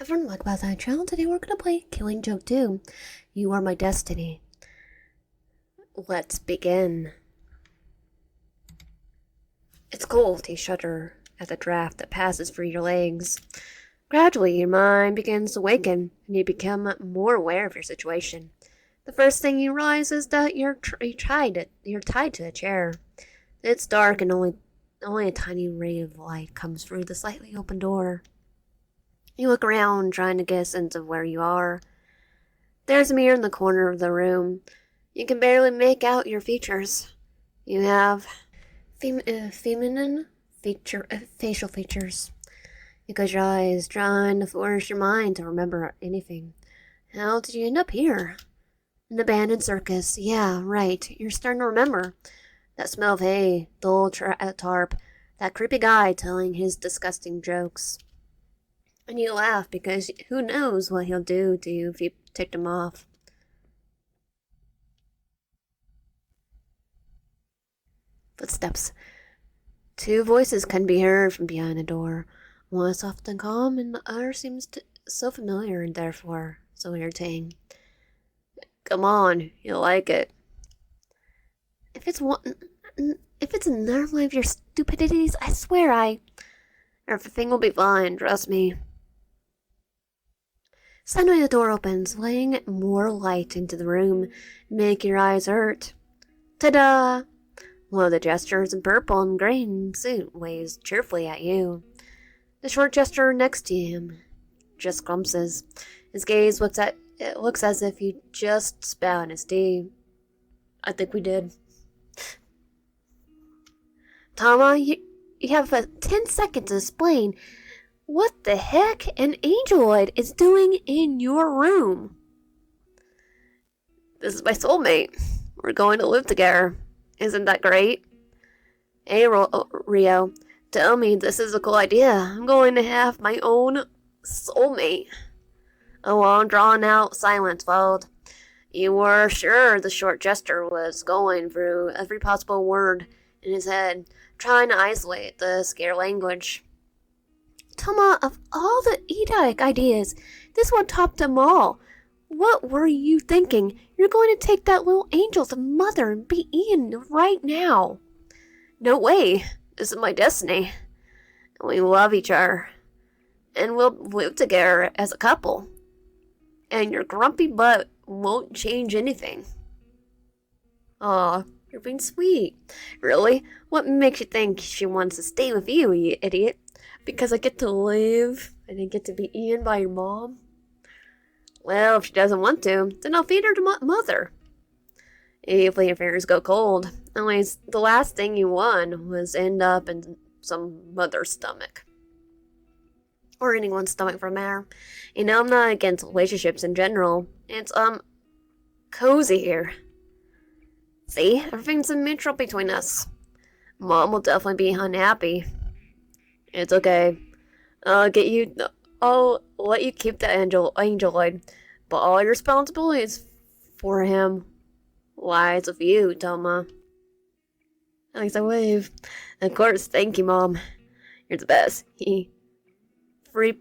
Everyone, welcome back to my channel. Today we're gonna play Killing Joke 2. You are my destiny. Let's begin. It's cold, you shudder at the draft that passes through your legs. Gradually, your mind begins to awaken, and you become more aware of your situation. The first thing you realize is that you're tied to a chair. It's dark, and only a tiny ray of light comes through the slightly open door. You look around, trying to get a sense of where you are. There's a mirror in the corner of the room. You can barely make out your features. You have feminine facial features. You close your eyes, trying to force your mind to remember anything. How did you end up here? An abandoned circus. Yeah, right. You're starting to remember. That smell of hay, the old tarp, that creepy guy telling his disgusting jokes. And you laugh because who knows what he'll do to you if you ticked him off. Footsteps. Two voices can be heard from behind the door. One is soft and calm, and the other seems so familiar and therefore so irritating. Come on, you'll like it. If it's another one of your stupidities, I swear everything will be fine, trust me. Suddenly the door opens, letting more light into the room, make your eyes hurt. Ta-da! One of the jesters in purple and green suit waves cheerfully at you. The short jester next to him just grumps. His gaze looks as if he just spat in his tea. I think we did. Tama, you have 10 seconds to explain what the heck an angeloid is doing in your room. This is my soulmate. We're going to live together. Isn't that great? Hey, Rio, tell me this is a cool idea. I'm going to have my own soulmate. A long drawn-out silence followed. You were sure the short jester was going through every possible word in his head, trying to isolate the scare language. Tama, of all the idiotic ideas, this one topped them all. What were you thinking? You're going to take that little angel's mother and be Ian right now. No way. This is my destiny. We love each other. And we'll live together as a couple. And your grumpy butt won't change anything. Aw, you're being sweet. Really? What makes you think she wants to stay with you, you idiot? Because I get to live and I get to be eaten by your mom? Well, if she doesn't want to, then I'll feed her to mother. If your fingers go cold, at least the last thing you want was end up in some mother's stomach. Or anyone's stomach for matter. You know, I'm not against relationships in general. It's, cozy here. See, everything's mutual between us. Mom will definitely be unhappy. It's okay. I'll let you keep the angeloid, but all your responsibilities for him lies with you, Toma. Alex, I wave. Of course, thank you, Mom. You're the best. He 3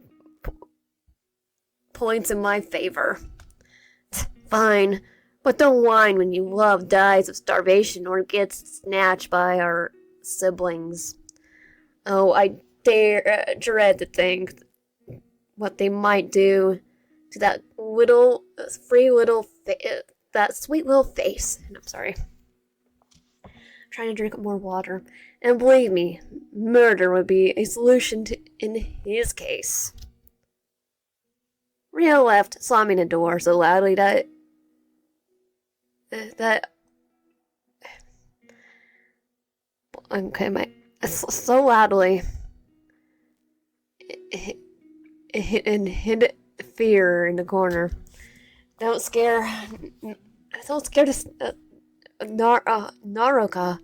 points in my favor. Fine, but don't whine when your love dies of starvation or gets snatched by our siblings. Oh, I dread to think what they might do to that that sweet little face. I'm sorry. I'm trying to drink more water. And believe me, murder would be a solution in his case. Rio left, slamming the door so loudly that so loudly and hid fear in the corner. Don't scare this Naroka.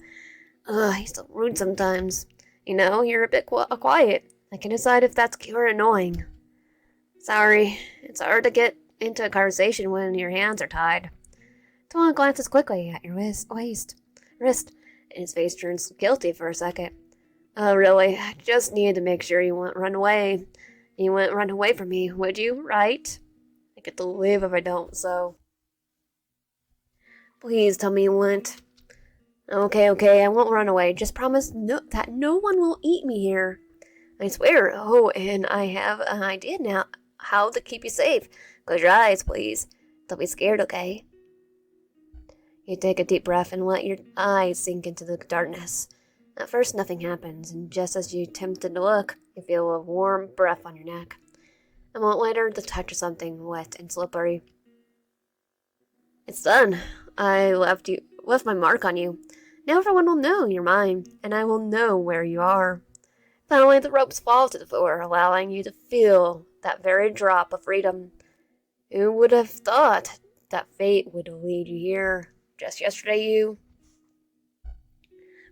He's so rude sometimes. You know, you're a bit quiet. I can decide if that's cute or annoying. Sorry, it's hard to get into a conversation when your hands are tied. Toma glances quickly at your wrist, and his face turns guilty for a second. Oh, really? I just needed to make sure you won't run away. You wouldn't run away from me, would you, right? I get to live if I don't, so... Please tell me you wouldn't. Okay, I won't run away. Just promise that no one will eat me here. I swear. Oh, and I have an idea now how to keep you safe. Close your eyes, please. Don't be scared, okay? You take a deep breath and let your eyes sink into the darkness. At first, nothing happens, and just as you tempted to look, you feel a warm breath on your neck. A moment later, the touch of something wet and slippery. It's done. I left my mark on you. Now everyone will know you're mine, and I will know where you are. Finally, the ropes fall to the floor, allowing you to feel that very drop of freedom. Who would have thought that fate would lead you here? Just yesterday, you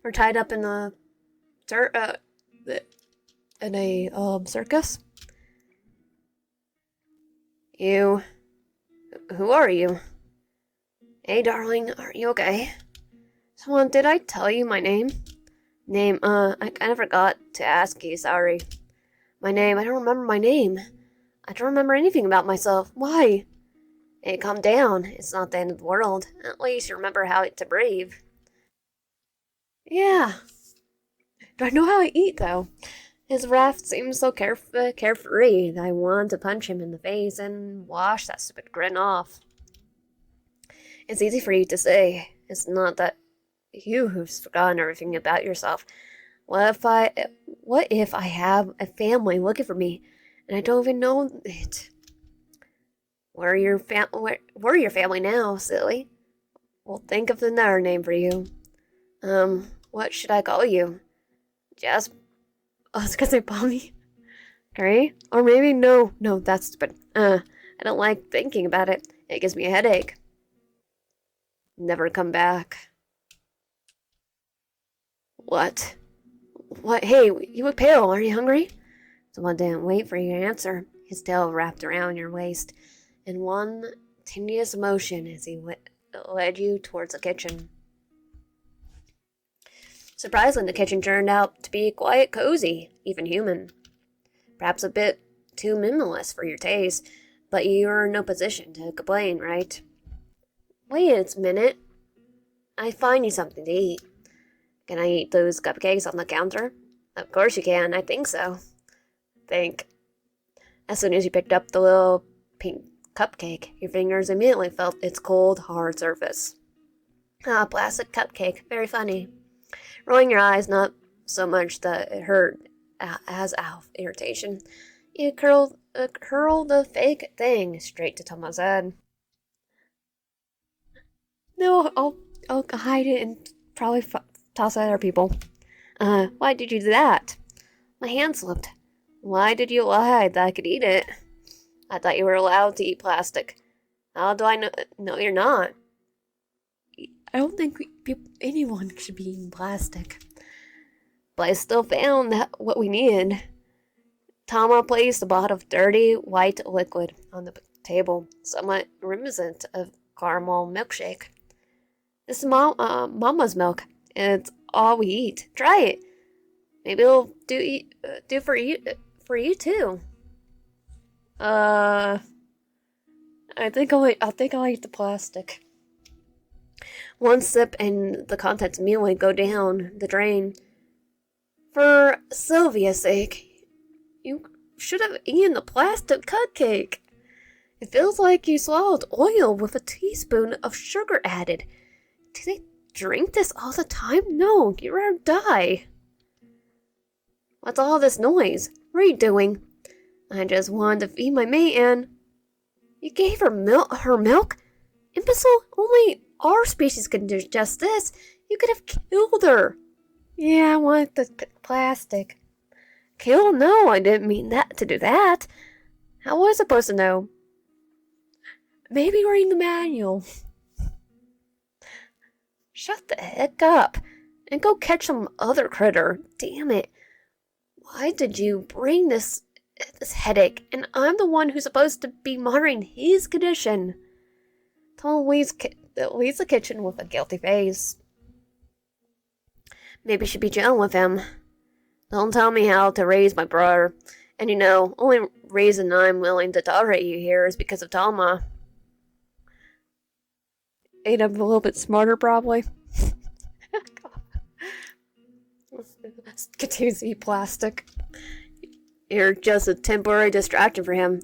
were tied up in a circus. You, who are you? Hey, darling, are you okay? Someone, did I tell you my name? I kind of forgot to ask you, sorry. My name, I don't remember my name. I don't remember anything about myself. Why? Hey, calm down. It's not the end of the world. At least you remember how to breathe. Yeah. Do I know how to eat, though? His breath seems so carefree that I want to punch him in the face and wash that stupid grin off. It's easy for you to say. It's not that you who's forgotten everything about yourself. What if I have a family looking for me and I don't even know it? Where are your family now, silly? Well, think of another name for you. What should I call you? Just, I was gonna say Pommy. Okay? Or maybe no, that's stupid. I don't like thinking about it. It gives me a headache. Never come back. What? What? Hey, you look pale. Are you hungry? Someone didn't wait for your answer. His tail wrapped around your waist in one tedious motion as he led you towards the kitchen. Surprisingly, the kitchen turned out to be quite cozy, even human. Perhaps a bit too minimalist for your taste, but you're in no position to complain, right? Wait a minute. I find you something to eat. Can I eat those cupcakes on the counter? Of course you can, I think so. As soon as you picked up the little pink cupcake, your fingers immediately felt its cold, hard surface. Ah, plastic cupcake, very funny. Rolling your eyes, not so much that it hurt as out of irritation, you hurled the fake thing straight to Toma's head. No, I'll hide it and probably toss it at other people. Why did you do that? My hand slipped. Why did you lie that I could eat it? I thought you were allowed to eat plastic. How do I know? No, you're not. I don't think anyone should be eating plastic. But I still found what we needed. Tama placed a bottle of dirty, white liquid on the table, somewhat reminiscent of caramel milkshake. This is Mama's milk, and it's all we eat. Try it. Maybe it'll do for you too. I think I'll eat the plastic. One sip and the contents immediately go down the drain. For Sylvia's sake, you should have eaten the plastic cupcake. It feels like you swallowed oil with a teaspoon of sugar added. Do they drink this all the time? No, you're gonna die. What's all this noise? What are you doing? I just wanted to feed my mate and... You gave her milk? Imbecile, only our species can do just this. You could have killed her. Yeah, I want the plastic. Kill? No, I didn't mean to do that. How was I supposed to know? Maybe reading the manual. Shut the heck up and go catch some other critter. Damn it. Why did you bring this headache? And I'm the one who's supposed to be monitoring his condition. Tom leaves the kitchen with a guilty face. Maybe you should be gentle with him. Don't tell me how to raise my brother. And only reason I'm willing to tolerate you here is because of Tama. Ain't I'm a little bit smarter, probably. Continues to eat plastic. You're just a temporary distraction for him.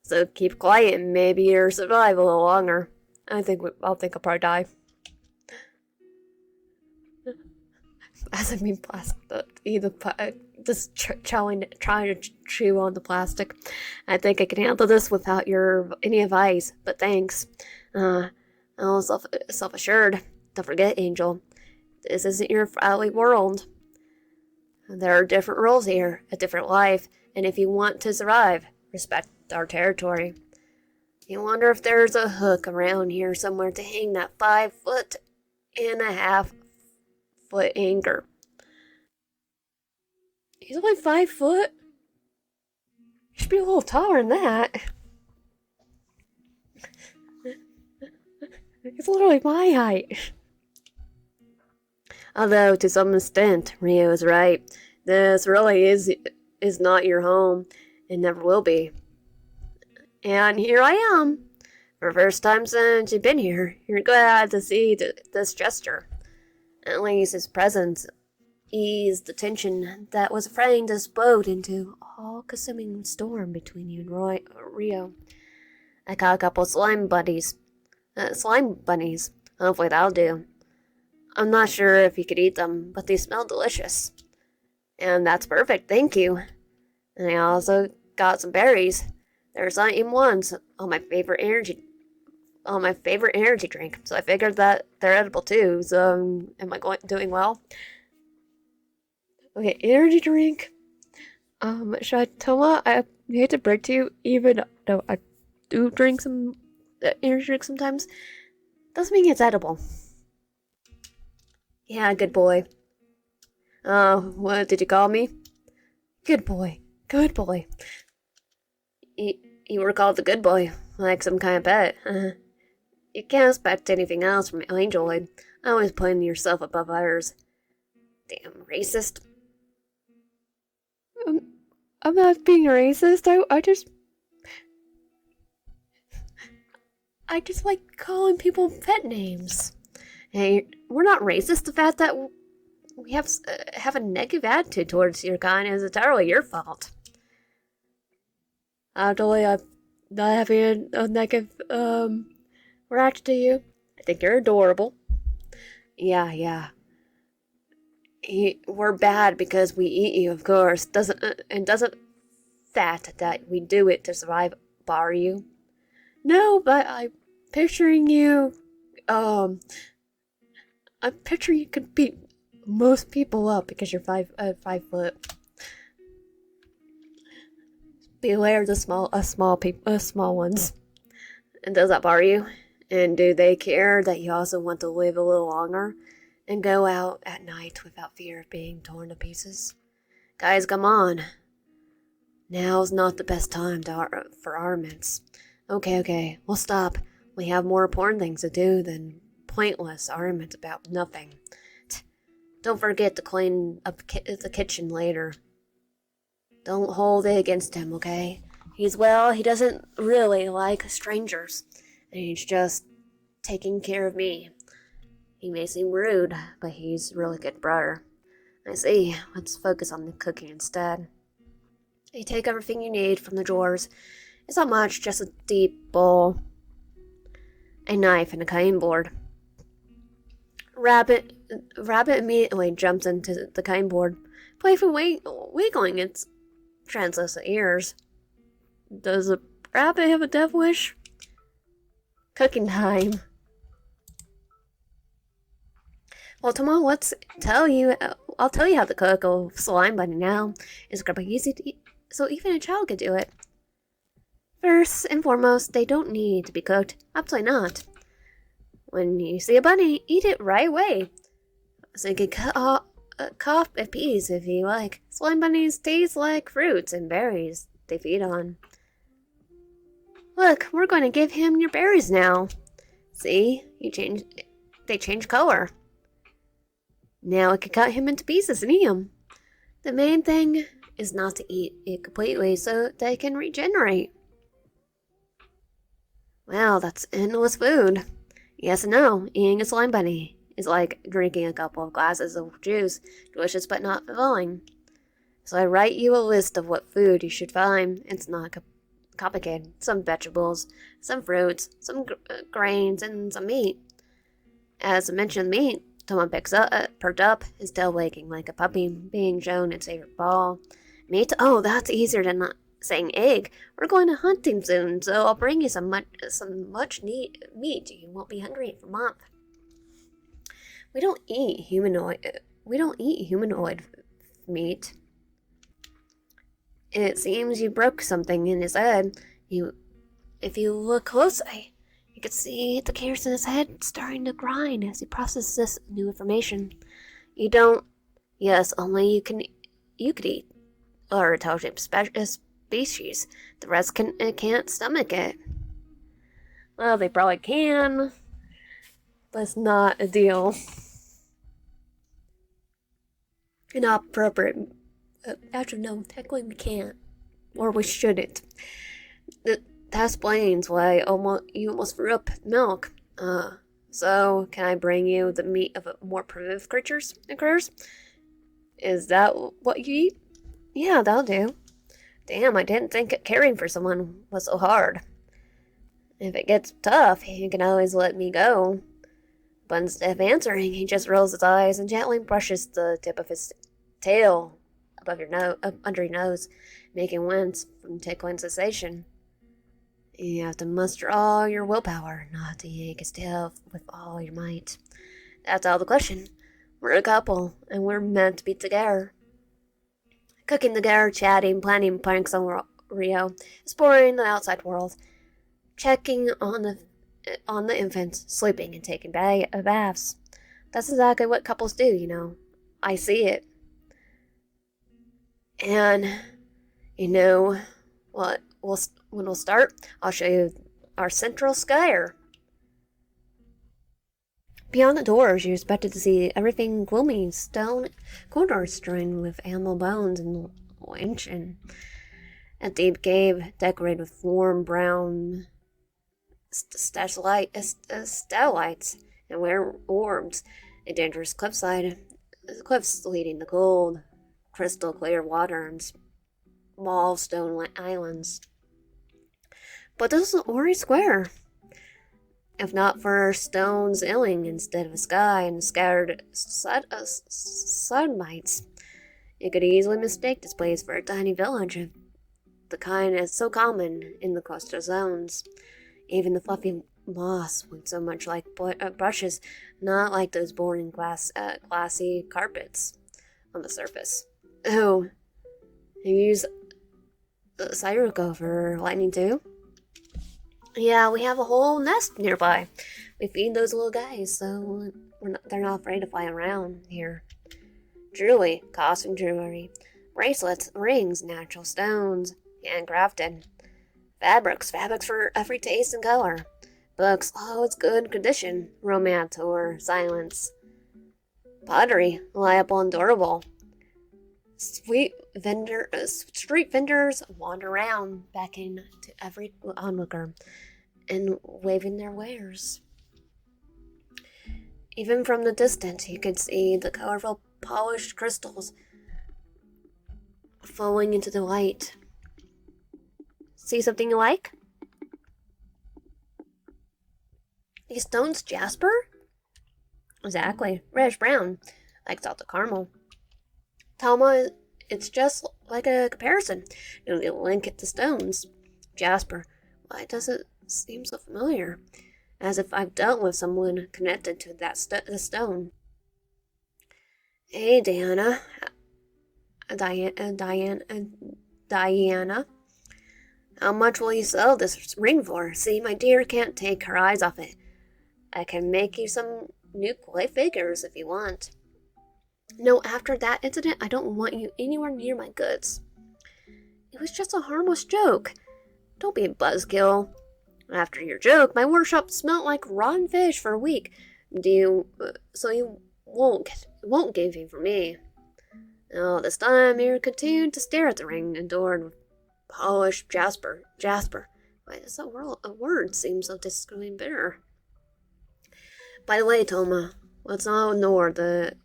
So keep quiet and maybe you'll survive a little longer. I'll probably die. As I mean plastic, just trying to chew on the plastic. I think I can handle this without any advice, but thanks. I'm self-assured. Don't forget, Angel, this isn't your friendly world. There are different rules here, a different life, and if you want to survive, respect our territory. You wonder if there's a hook around here somewhere to hang that 5.5 foot anchor. He's only 5 foot? He should be a little taller than that. He's literally my height. Although, to some extent, Rio is right. This really is not your home, and never will be. And here I am. For the first time since you've been here, you're glad to see this jester. At least his presence eased the tension that was afraid to explode into all-consuming storm between you and Rio. I got a couple slime bunnies. Hopefully that'll do. I'm not sure if you could eat them, but they smell delicious. And that's perfect, thank you. And I also got some berries. There's not even ones on my favorite energy drink. So I figured that they're edible too. So am I doing well? Okay, energy drink. Should I tell her I hate to break to you, even though I do drink some energy drink sometimes, doesn't mean it's edible. Yeah, good boy. What did you call me? Good boy. Good boy. You were called the good boy, like some kind of pet. You can't expect anything else from Angeloid. Always putting yourself above others. Damn racist. I'm not being racist. I just like calling people pet names. Hey, we're not racist. The fact that we have a negative attitude towards your kind is entirely your fault. Actually, I'm not having a negative reaction to you. I think you're adorable. Yeah. We're bad because we eat you, of course. Doesn't that we do it to survive bother you? No, but I'm picturing you. I'm picturing you could beat most people up because you're 5 foot. Beware of the small ones. And does that bother you? And do they care that you also want to live a little longer and go out at night without fear of being torn to pieces? Guys, come on. Now's not the best time for arguments. Okay, we'll stop. We have more important things to do than pointless arguments about nothing. Don't forget to clean up the kitchen later. Don't hold it against him, okay? He doesn't really like strangers. And he's just taking care of me. He may seem rude, but he's a really good brother. I see. Let's focus on the cooking instead. You take everything you need from the drawers. It's not much, just a deep bowl, a knife, and a cutting board. Rabbit immediately jumps into the cutting board, playfully wiggling its translucent ears. Does a rabbit have a death wish? Cooking time. Well, tomorrow, I'll tell you how to cook a slime bunny now. It's gonna be easy to eat, so even a child could do it. First and foremost, they don't need to be cooked. Absolutely not. When you see a bunny, eat it right away. So you can cut off a piece if you like. Slime bunnies taste like fruits and berries they feed on. Look, we're going to give him your berries now. See? They change color. Now I can cut him into pieces and eat him. The main thing is not to eat it completely so they can regenerate. Well, that's endless food. Yes and no, eating a slime bunny is like drinking a couple of glasses of juice, delicious but not filling. So I write you a list of what food you should find. It's not complicated. Some vegetables, some fruits, some grains, and some meat. As I mentioned meat, Toma picks up, perked up, his tail wagging like a puppy, being shown its favorite ball. Meat? Oh, that's easier than not saying egg. We're going to hunting soon, so I'll bring you some much neat meat. You won't be hungry for a month. We don't eat humanoid meat. It seems you broke something in his head. If you look closely, you can see the gears in his head starting to grind as he processes this new information. You don't. Yes, only you could eat or intelligent species. The rest can't stomach it. Well, they probably can, but it's not a deal. Not appropriate. Actually, no, technically we can't. Or we shouldn't. That explains why you almost threw up milk. So can I bring you the meat of more primitive creatures? Is that what you eat? Yeah, that'll do. Damn, I didn't think caring for someone was so hard. If it gets tough, you can always let me go. But instead of answering, he just rolls his eyes and gently brushes the tip of his tail under your nose, making wince from tickling sensation. You have to muster all your willpower not to yank his tail with all your might. That's all the question. We're a couple, and we're meant to be together. Cooking together, chatting, planning pranks on Rio, exploring the outside world, checking on the infants, sleeping and taking baths. That's exactly what couples do, you know. I see it. And, you know, when we'll start, I'll show you our central scare. Beyond the doors, you're expected to see everything gloomy, stone corridors strewn with animal bones and winch, and a deep cave decorated with warm brown stalactites and weird orbs, a dangerous cliffs leading to cold, crystal clear water and small stone islands. But this is an Ori Square. If not for stones illing instead of a sky and scattered sunlights, you could easily mistake this place for a tiny village of the kind that's so common in the coastal zones. Even the fluffy moss looked so much like brushes, not like those boring glassy carpets on the surface. Oh, you use Sayuko for lightning too? Yeah, we have a whole nest nearby. We feed those little guys, so they're not afraid to fly around here. Jewelry, costume jewelry, bracelets, rings, natural stones, handcrafted. Fabrics for every taste and color. Books, oh, it's good condition. Romance or silence. Pottery, reliable and durable. Street vendors wander around, beckoning to every onlooker and waving their wares. Even from the distance, you could see the colorful polished crystals flowing into the light. See something you like? These stones jasper? Exactly. Reddish brown, like salted caramel. Talma, it's just like a comparison. You link it to stones. Jasper. Why does it seem so familiar? As if I've dealt with someone connected to the stone. Hey, Diana. Diana. How much will you sell this ring for? See, my dear can't take her eyes off it. I can make you some new clay figures if you want. No, after that incident, I don't want you anywhere near my goods. It was just a harmless joke. Don't be a buzzkill. After your joke, my workshop smelt like rotten fish for a week. So you won't give in for me. Now, this time, Mira continued to stare at the ring adorned with polished jasper. Jasper. Why does that word seem so discreetly bitter? By the way, Toma, let's not ignore the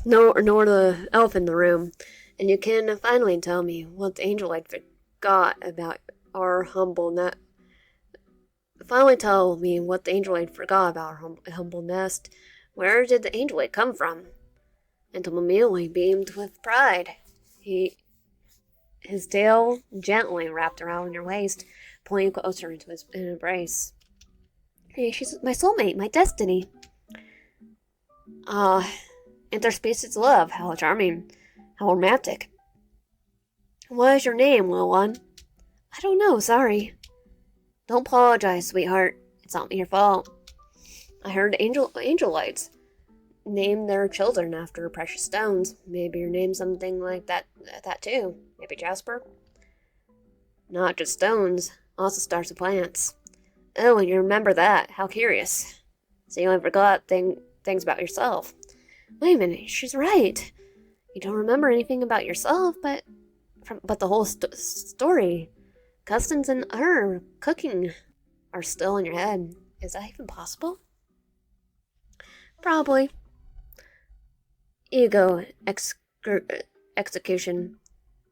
no, nor the elf in the room, and you can finally tell me what the angel light forgot about our humble net. Finally, tell me what the angel light forgot about our humble nest. Where did the angel light come from? And Tomomili beamed with pride. His tail gently wrapped around your waist, pulling you closer into his embrace. Hey, she's my soulmate, my destiny. Interspecies love, how charming, how romantic. What is your name, little one? I don't know, sorry. Don't apologize, sweetheart. It's not your fault. I heard angel lights name their children after precious stones. Maybe your name's something like that too. Maybe Jasper? Not just stones, also stars and plants. Oh, and you remember that. How curious. So you only forgot things about yourself. Wait a minute, she's right. You don't remember anything about yourself, but the whole story, customs and her cooking are still in your head. Is that even possible? Probably. Ego execution.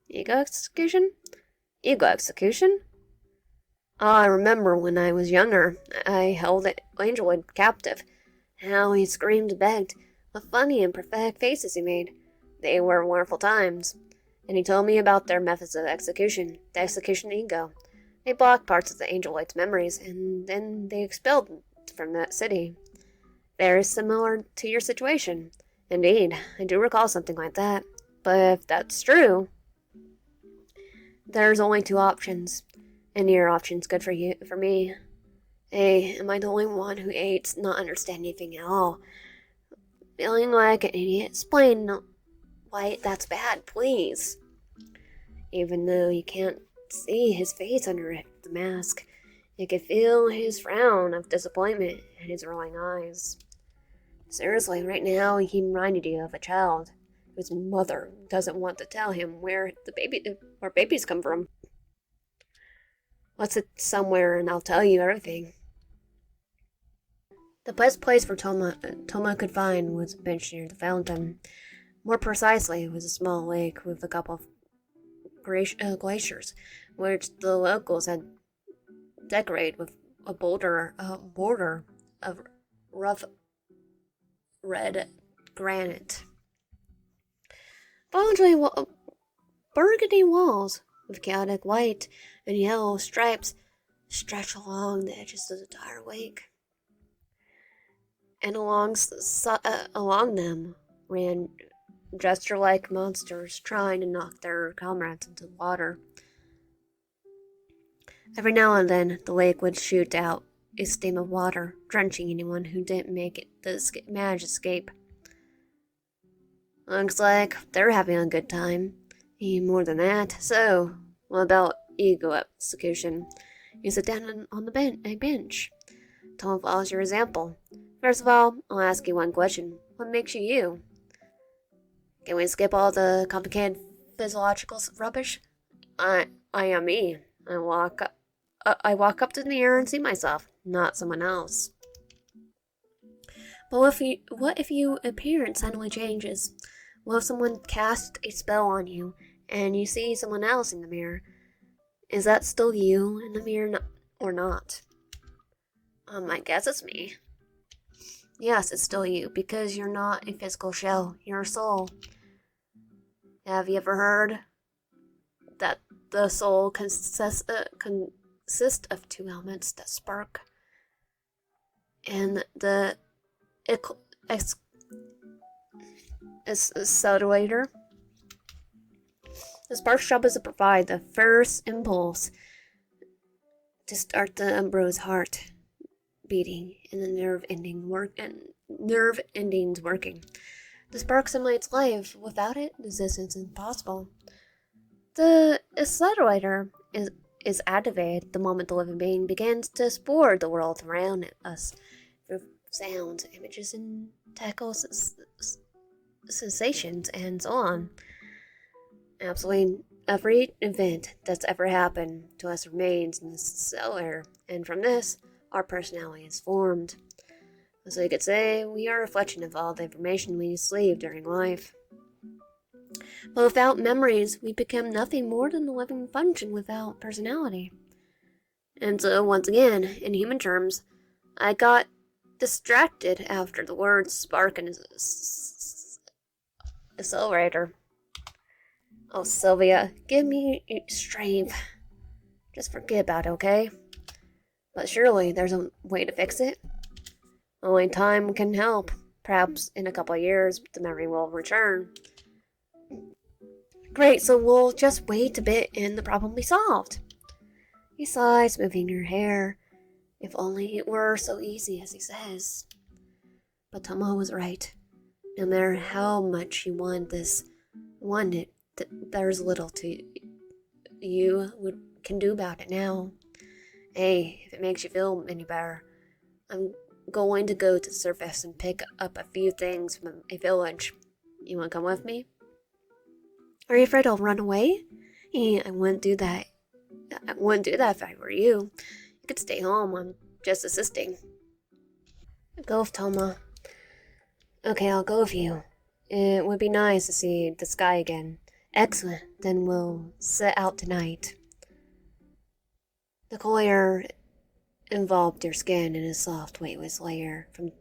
Ego execution? Ego execution? I remember when I was younger, I held Angelwood captive. How he screamed and begged. What funny and prophetic faces he made. They were wonderful times. And he told me about their methods of execution, the execution ego. They blocked parts of the Angelwight's memories, and then they expelled from that city. Very similar to your situation. Indeed, I do recall something like that. But if that's true, there's only two options. And neither option's good for me. Hey, am I the only one who hates not understanding anything at all? Feeling like an idiot? Explain why that's bad, please. Even though you can't see his face under the mask, you can feel his frown of disappointment in his rolling eyes. Seriously, right now he reminded you of a child whose mother doesn't want to tell him where babies come from. Let's sit somewhere and I'll tell you everything. The best place for Toma could find was a bench near the fountain. More precisely, it was a small lake with a couple of glaciers, which the locals had decorated with a border of rough red granite. Burgundy walls with chaotic white and yellow stripes stretch along the edges of the entire lake. And along them ran jester-like monsters trying to knock their comrades into the water. Every now and then, the lake would shoot out a stream of water, drenching anyone who didn't manage to escape. Looks like they're having a good time. Even more than that. So, what about ego execution? You sit down on a bench. Tom follows your example. First of all, I'll ask you one question. What makes you you? Can we skip all the complicated physiological rubbish? I am me. I walk up to the mirror and see myself, not someone else. But what if your appearance suddenly changes? What if someone casts a spell on you and you see someone else in the mirror? Is that still you in the mirror or not? I guess it's me. Yes, it's still you, because you're not a physical shell, you're a soul. Have you ever heard that the soul consists of two elements that spark? And the accelerator. The spark's job is to provide the first impulse to start the embryo's heart beating and the nerve endings working. The spark simulates life. Without it, existence is impossible. The accelerator is activated the moment the living being begins to explore the world around us through sounds, images, and tactile sensations, and so on. Absolutely every event that's ever happened to us remains in this cellar, and from this, our personality is formed. So you could say we are a reflection of all the information we receive during life. But without memories, we become nothing more than a living function without personality. And so, once again, in human terms, I got distracted after the word spark and accelerator. Oh, Sylvia, give me strength. Just forget about it, okay? But surely there's a way to fix it. Only time can help. Perhaps in a couple of years, the memory will return. Great, so we'll just wait a bit and the problem will be solved. He sighs, moving her hair. If only it were so easy as he says. But Tomo was right. No matter how much you want it, there's little you can do about it now. Hey, if it makes you feel any better, I'm going to go to the surface and pick up a few things from a village. You want to come with me? Are you afraid I'll run away? I wouldn't do that. I wouldn't do that if I were you. You could stay home. I'm just assisting. Go with Toma. Okay, I'll go with you. It would be nice to see the sky again. Excellent. Then we'll set out tonight. The cool air enveloped your skin in a soft, weightless layer from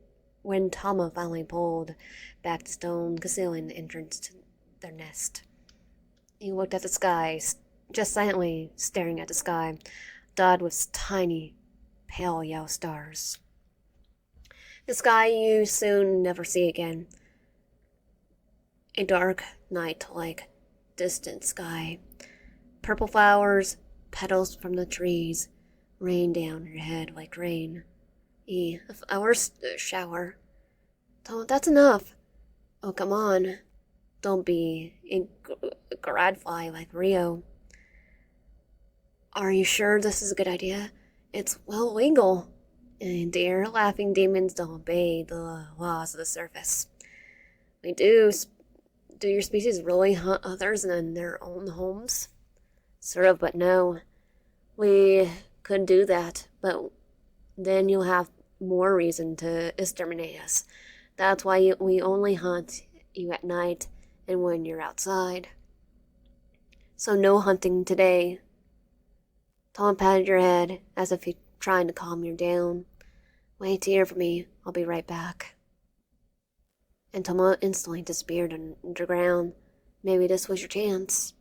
when Tama finally pulled back the stone concealing the entrance to their nest. He looked at the sky, just silently staring at the sky, dotted with tiny, pale yellow stars. The sky you soon never see again. A dark night-like distant sky. Purple flowers, petals from the trees, rain down your head like rain. A flower shower. Oh, that's enough. Oh, come on. Don't be a gadfly like Rio. Are you sure this is a good idea? It's well legal. And dear laughing demons don't obey the laws of the surface. We do. Do your species really hunt others in their own homes? Sort of, but no. We could do that, but then you'll have more reason to exterminate us. That's why we only hunt you at night and when you're outside. So no hunting today. Tom patted your head as if he trying to calm you down. Wait to hear from me. I'll be right back. And Toma instantly disappeared underground. Maybe this was your chance.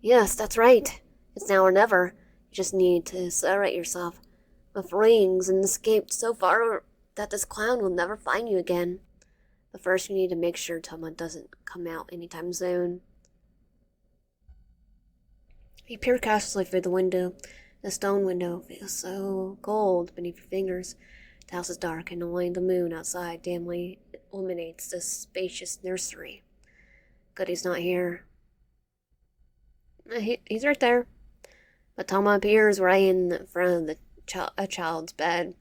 Yes, that's right. It's now or never. You just need to accelerate yourself with rings and escape so far that this clown will never find you again. But first you need to make sure Toma doesn't come out anytime soon. He peered cautiously through the window. The stone window feels so cold beneath your fingers. The house is dark, and only the moon outside dimly illuminates this spacious nursery. Good he's not here. He's right there. But Toma appears right in front of a child's bed.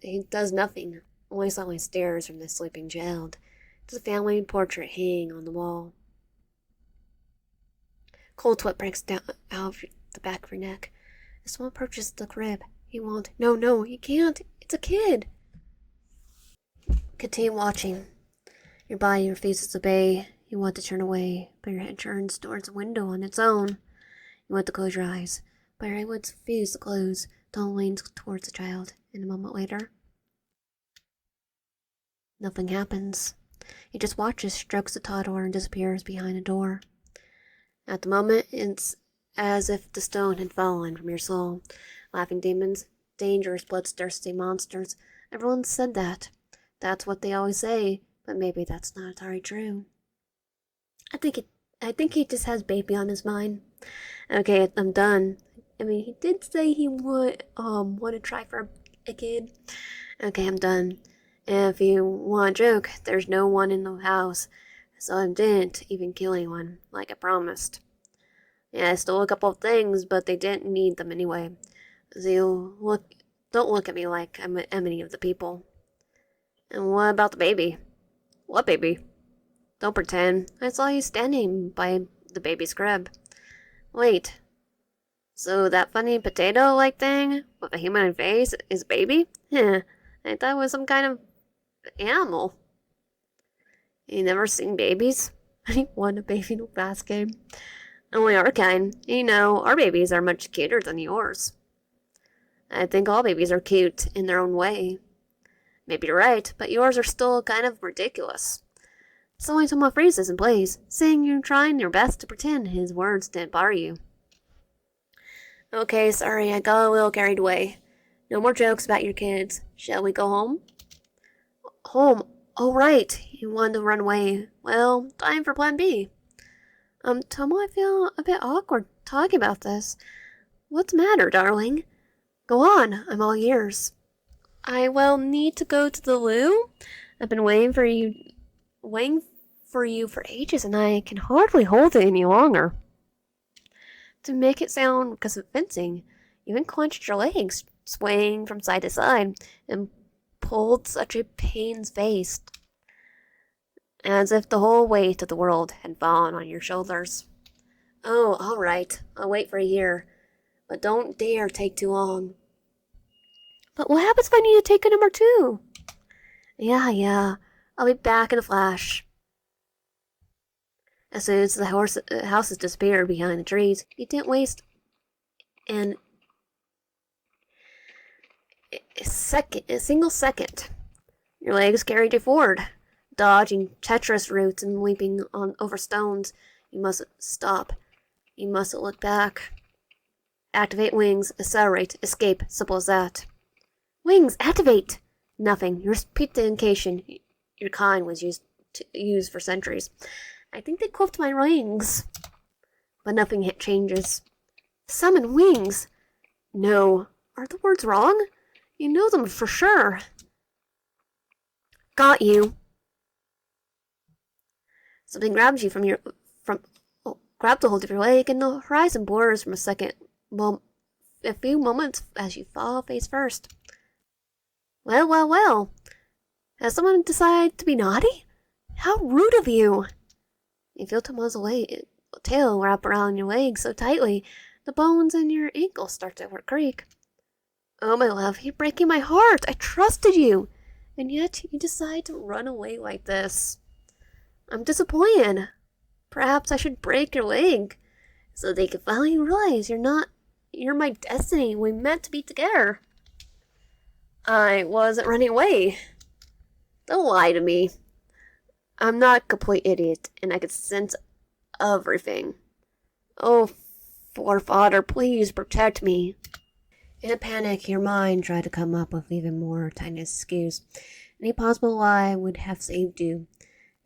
He does nothing, only silently stares from the sleeping child. There's a family portrait hanging on the wall. Cold sweat breaks down out of the back of your neck. If someone approaches the crib, he won't. No, he can't. It's a kid. Continue watching. Your body refuses to obey. You want to turn away, but your head turns towards the window on its own. You want to close your eyes, but your eyelids refuse to close. Tom leans towards the child, and a moment later, nothing happens. He just watches, strokes the toddler, and disappears behind a door. At the moment, it's as if the stone had fallen from your soul. Laughing demons, dangerous, bloodthirsty monsters. Everyone said that. That's what they always say, but maybe that's not entirely true. I think he just has baby on his mind. Okay, I'm done. I mean, he did say he would want to try for a kid. Okay, I'm done. If you want a joke, there's no one in the house, so I didn't even kill anyone, like I promised. Yeah, I stole a couple of things, but they didn't need them anyway. So don't look at me like I'm any of the people. And what about the baby? What baby? Don't pretend. I saw you standing by the baby's crib. Wait, so that funny potato-like thing with a human face is a baby? Heh, I thought it was some kind of animal. You never seen babies? I want a baby in a basket. Only our kind. You know, our babies are much cuter than yours. I think all babies are cute in their own way. Maybe you're right, but yours are still kind of ridiculous. Someone told my phrases and plays, saying you're trying your best to pretend his words didn't bother you. Okay, sorry, I got a little carried away. No more jokes about your kids. Shall we go home? Home? Oh, right. You wanted to run away. Well, time for plan B. Tomo, I feel a bit awkward talking about this. What's the matter, darling? Go on, I'm all ears. I will need to go to the loo. I've been waiting for you for ages, and I can hardly hold it any longer. To make it sound convincing, you even clenched your legs, swaying from side to side, and pulled such a pain's face, as if the whole weight of the world had fallen on your shoulders. Oh, all right, I'll wait for a year, but don't dare take too long. But what happens if I need to take a number 2? Yeah, I'll be back in a flash. As soon as the houses disappeared behind the trees, he didn't waste a single second. Your legs carried you forward, dodging treacherous roots and leaping over stones. You mustn't stop. You mustn't look back. Activate wings, accelerate, escape, simple as that. Wings, activate! Nothing. You repeat the incantation your kind was used for centuries. I think they clipped my wings. But nothing changes. Summon wings! No. Are the words wrong? You know them for sure. Got you. Something grabs you grabs a hold of your leg, and the horizon blurs from a few moments as you fall face first. Well. Has someone decided to be naughty? How rude of you! You feel Tomo's tail wrap around your leg so tightly, the bones in your ankles start to creak. Oh, my love, you're breaking my heart. I trusted you. And yet you decide to run away like this. I'm disappointed. Perhaps I should break your leg so they can finally realize you're my destiny. We meant to be together. I wasn't running away. Don't lie to me. I'm not a complete idiot, and I can sense everything. Oh, forefather, please protect me. In a panic, your mind tried to come up with even more tiny excuse. Any possible lie would have saved you.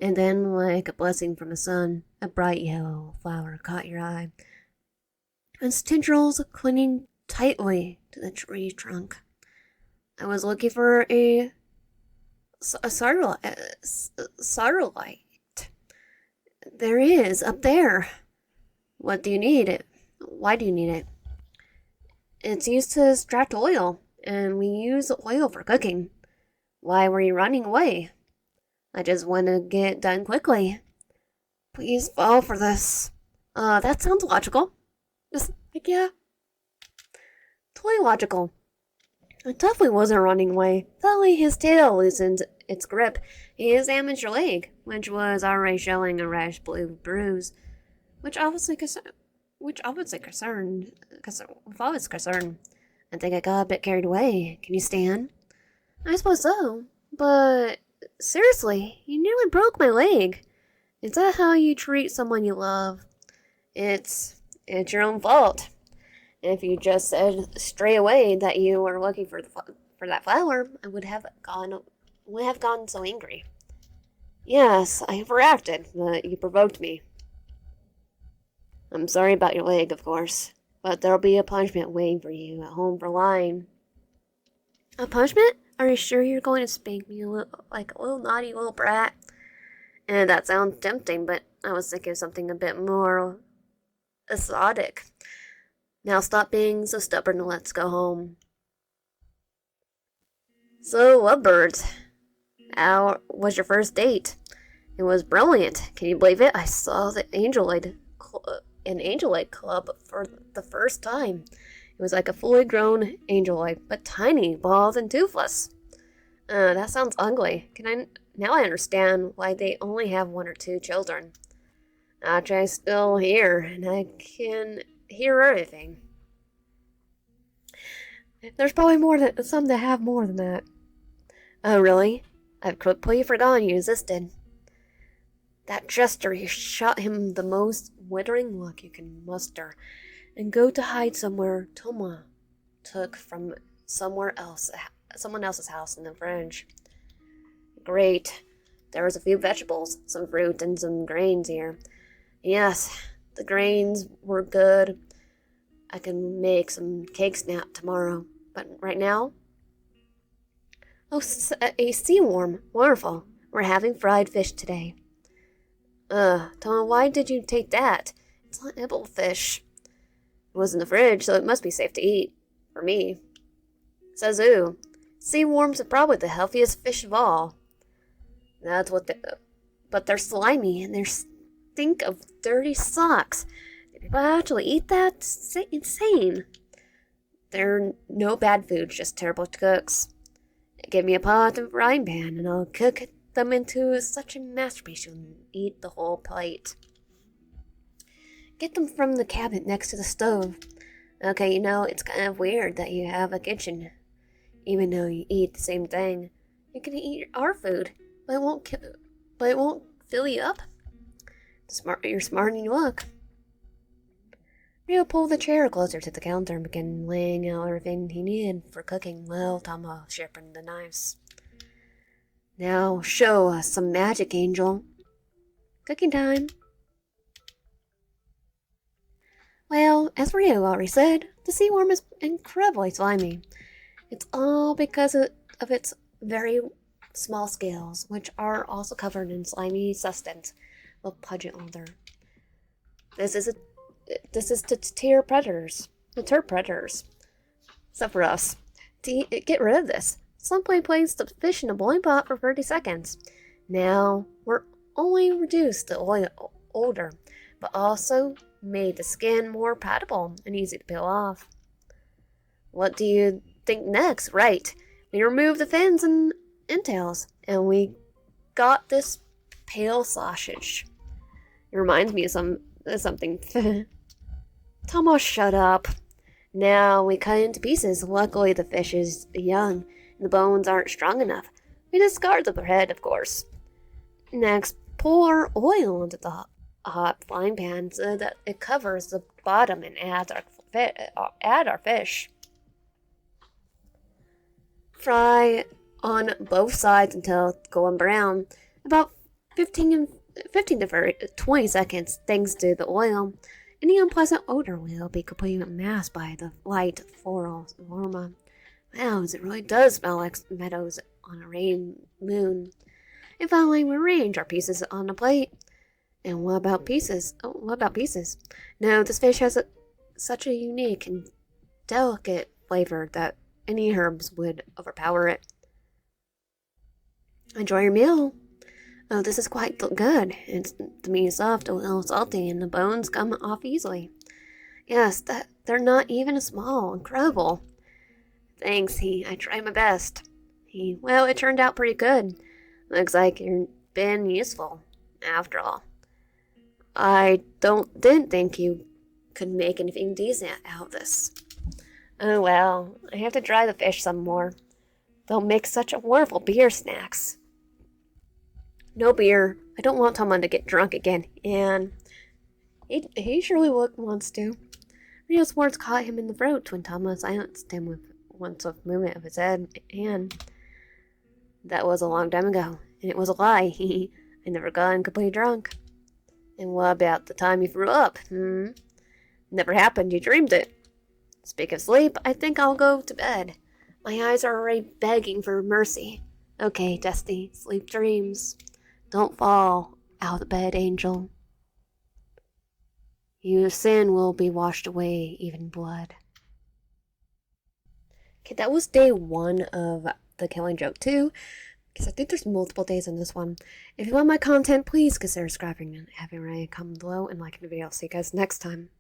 And then, like a blessing from the sun, a bright yellow flower caught your eye. Its tendrils clinging tightly to the tree trunk. I was looking for a starlight. There is, up there. What do you need it? Why do you need it? It's used to extract oil, and we use oil for cooking. Why were you running away? I just want to get it done quickly. Please fall for this. That sounds logical. Just, yeah. Totally logical. I definitely wasn't running away. Suddenly his tail loosened its grip. He examined your leg, which was already showing a rash blue bruise, which obviously concerned. If I was concerned, I think I got a bit carried away. Can you stand? I suppose so, but seriously, you nearly broke my leg. Is that how you treat someone you love? It's your own fault. If you just said straight away that you were looking for that flower, I would have gone so angry. Yes, I overreacted, but you provoked me. I'm sorry about your leg, of course, but there'll be a punishment waiting for you at home for lying. A punishment? Are you sure you're going to spank me like a little naughty little brat? And that sounds tempting, but I was thinking of something a bit more exotic. Now stop being so stubborn and let's go home. So, lovebirds, how was your first date? It was brilliant. Can you believe it? I saw the Angelite Club for the first time. It was like a fully grown Angelite, but tiny, bald, and toothless. That sounds ugly. Now I understand why they only have 1 or 2 children. Audrey's still here, and I can hear everything. There's probably some that have more than that. Oh, really? I've completely forgotten you existed. That jester, you shot him the most withering look you can muster, and go to hide somewhere Toma took from someone else's house in the fridge. Great. There was a few vegetables, some fruit, and some grains here. Yes, the grains were good. I can make some cake snap tomorrow, but right now... Oh, a sea worm. Wonderful. We're having fried fish today. Tom, why did you take that? It's not edible fish. It was in the fridge, so it must be safe to eat. For me. Says who? Sea worms are probably the healthiest fish of all. But they're slimy, and they stink of dirty socks. Do people actually eat that? It's insane. They're no bad food, just terrible cooks. Give me a pot and frying pan, and I'll cook them into such a masterpiece you'll eat the whole plate. Get them from the cabinet next to the stove. Okay, it's kind of weird that you have a kitchen. Even though you eat the same thing, you can eat our food, but it won't fill you up. You're smart and you look. Rio pulled the chair closer to the counter and began laying out everything he needed for cooking while Tama sharpened the knives. Now show us some magic, Angel. Cooking time. Well, as Rio already said, the sea worm is incredibly slimy. It's all because of its very small scales, which are also covered in slimy substance of pungent odor. This is to deter predators. Except for us. To get rid of this, simply place the fish in a boiling pot for 30 seconds. Now, we're only reduced the oil odor, but also made the skin more palatable and easy to peel off. What do you think next? Right, we remove the fins and entails, and we got this pale sausage. It reminds me of something. Thomas, shut up. Now we cut it into pieces. Luckily the fish is young, and the bones aren't strong enough. We discard the head, of course. Next, pour oil into the hot frying pan so that it covers the bottom and add our fish. Fry on both sides until golden brown, about 15 to 20 seconds, thanks to the oil. Any unpleasant odor will be completely masked by the light floral aroma. Wow, it really does smell like meadows on a rain moon. And finally, we arrange our pieces on a plate. And what about pieces? No, this fish has such a unique and delicate flavor that any herbs would overpower it. Enjoy your meal. Oh, this is quite good. The meat is soft, a little salty, and the bones come off easily. Yes, they're not even small. Incredible. Thanks, I tried my best. Well, it turned out pretty good. Looks like you've been useful, after all. I didn't think you could make anything decent out of this. Oh well, I have to dry the fish some more. They'll make such a wonderful beer snacks. No beer. I don't want Tomon to get drunk again, and he surely wants to. Rio's words caught him in the throat when Tama silenced him with one swift movement of his head, and that was a long time ago, and it was a lie. I never got completely drunk. And what about the time you threw up? Never happened. You dreamed it. Speak of sleep, I think I'll go to bed. My eyes are already begging for mercy. Okay, Dusty, sleep dreams. Don't fall out of bed, Angel. Your sin will be washed away, even blood. Okay, that was day 1 of the Killing Joke 2, because I think there's multiple days in this one. If you want my content, please consider subscribing and having a comment below and liking the video. I'll see you guys next time.